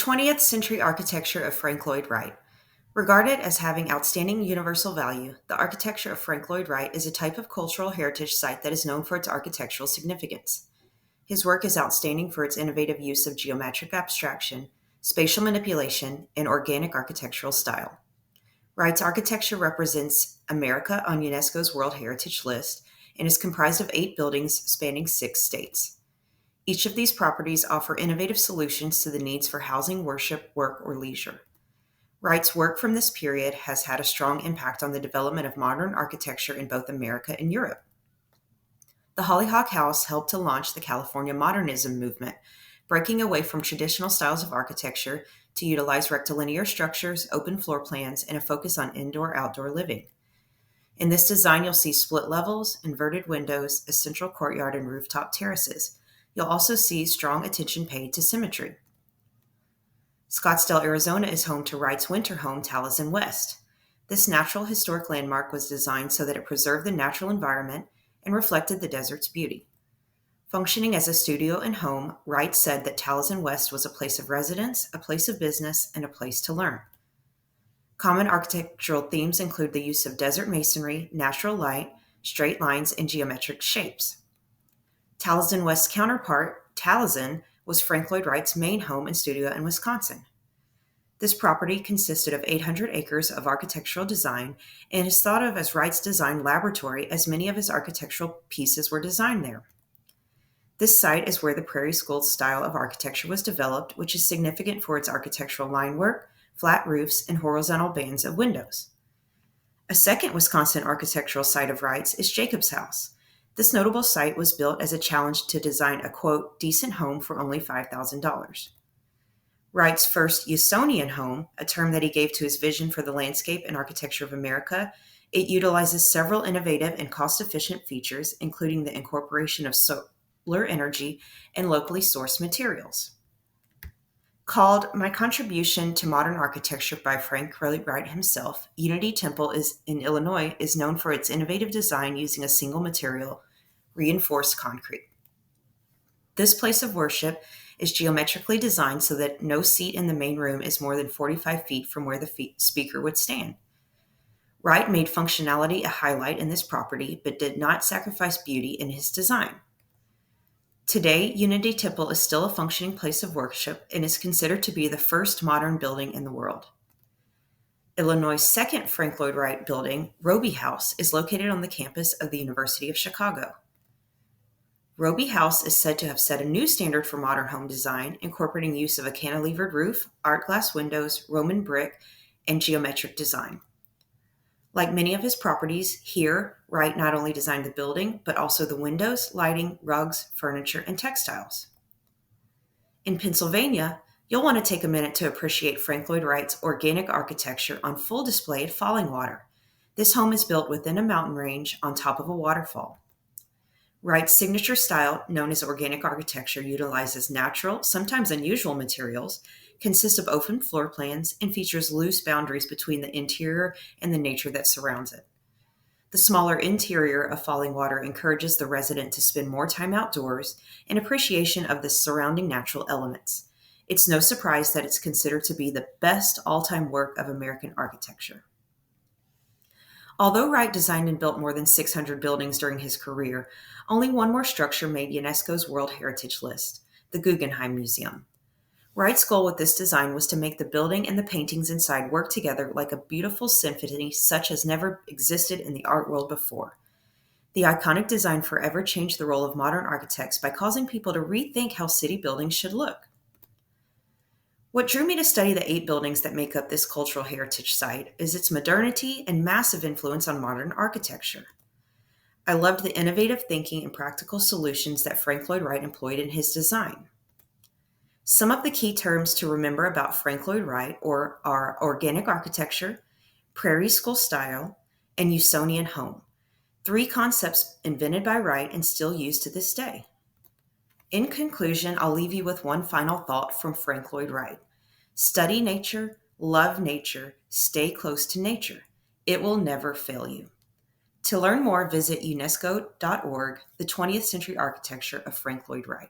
20th century architecture of Frank Lloyd Wright. Regarded as having outstanding universal value, the architecture of Frank Lloyd Wright is a type of cultural heritage site that is known for its architectural significance. His work is outstanding for its innovative use of geometric abstraction, spatial manipulation, and organic architectural style. Wright's architecture represents America on UNESCO's World Heritage List and is comprised of 8 buildings spanning 6 states. Each of these properties offer innovative solutions to the needs for housing, worship, work, or leisure. Wright's work from this period has had a strong impact on the development of modern architecture in both America and Europe. The Hollyhock House helped to launch the California modernism movement, breaking away from traditional styles of architecture to utilize rectilinear structures, open floor plans, and a focus on indoor-outdoor living. In this design, you'll see split levels, inverted windows, a central courtyard, and rooftop terraces. You'll also see strong attention paid to symmetry. Scottsdale, Arizona is home to Wright's winter home, Taliesin West. This natural historic landmark was designed so that it preserved the natural environment and reflected the desert's beauty. Functioning as a studio and home, Wright said that Taliesin West was a place of residence, a place of business, and a place to learn. Common architectural themes include the use of desert masonry, natural light, straight lines, and geometric shapes. Taliesin West's counterpart, Taliesin, was Frank Lloyd Wright's main home and studio in Wisconsin. This property consisted of 800 acres of architectural design and is thought of as Wright's design laboratory, as many of his architectural pieces were designed there. This site is where the Prairie School style of architecture was developed, which is significant for its architectural line work, flat roofs, and horizontal bands of windows. A second Wisconsin architectural site of Wright's is Jacob's House. This notable site was built as a challenge to design a, quote, decent home for only $5,000. Wright's first Usonian home, a term that he gave to his vision for the landscape and architecture of America, it utilizes several innovative and cost-efficient features, including the incorporation of solar energy and locally sourced materials. Called My Contribution to Modern Architecture by Frank Lloyd Wright himself, Unity Temple in Illinois is known for its innovative design using a single material, reinforced concrete. This place of worship is geometrically designed so that no seat in the main room is more than 45 feet from where the speaker would stand. Wright made functionality a highlight in this property, but did not sacrifice beauty in his design. Today, Unity Temple is still a functioning place of worship and is considered to be the first modern building in the world. Illinois' second Frank Lloyd Wright building, Roby House, is located on the campus of the University of Chicago. Roby House is said to have set a new standard for modern home design, incorporating the use of a cantilevered roof, art glass windows, Roman brick, and geometric design. Like many of his properties, here, Wright not only designed the building, but also the windows, lighting, rugs, furniture, and textiles. In Pennsylvania, you'll want to take a minute to appreciate Frank Lloyd Wright's organic architecture on full display at Falling Water. This home is built within a mountain range on top of a waterfall. Wright's signature style, known as organic architecture, utilizes natural, sometimes unusual materials, consists of open floor plans, and features loose boundaries between the interior and the nature that surrounds it. The smaller interior of Falling Water encourages the resident to spend more time outdoors and appreciation of the surrounding natural elements. It's no surprise that it's considered to be the best all-time work of American architecture. Although Wright designed and built more than 600 buildings during his career, only one more structure made UNESCO's World Heritage List, the Guggenheim Museum. Wright's goal with this design was to make the building and the paintings inside work together like a beautiful symphony such as never existed in the art world before. The iconic design forever changed the role of modern architects by causing people to rethink how city buildings should look. What drew me to study the 8 buildings that make up this cultural heritage site is its modernity and massive influence on modern architecture. I loved the innovative thinking and practical solutions that Frank Lloyd Wright employed in his design. Some of the key terms to remember about Frank Lloyd Wright are organic architecture, Prairie School style, and Usonian home, 3 concepts invented by Wright and still used to this day. In conclusion, I'll leave you with one final thought from Frank Lloyd Wright. Study nature, love nature, stay close to nature. It will never fail you. To learn more, visit UNESCO.org, the 20th Century Architecture of Frank Lloyd Wright.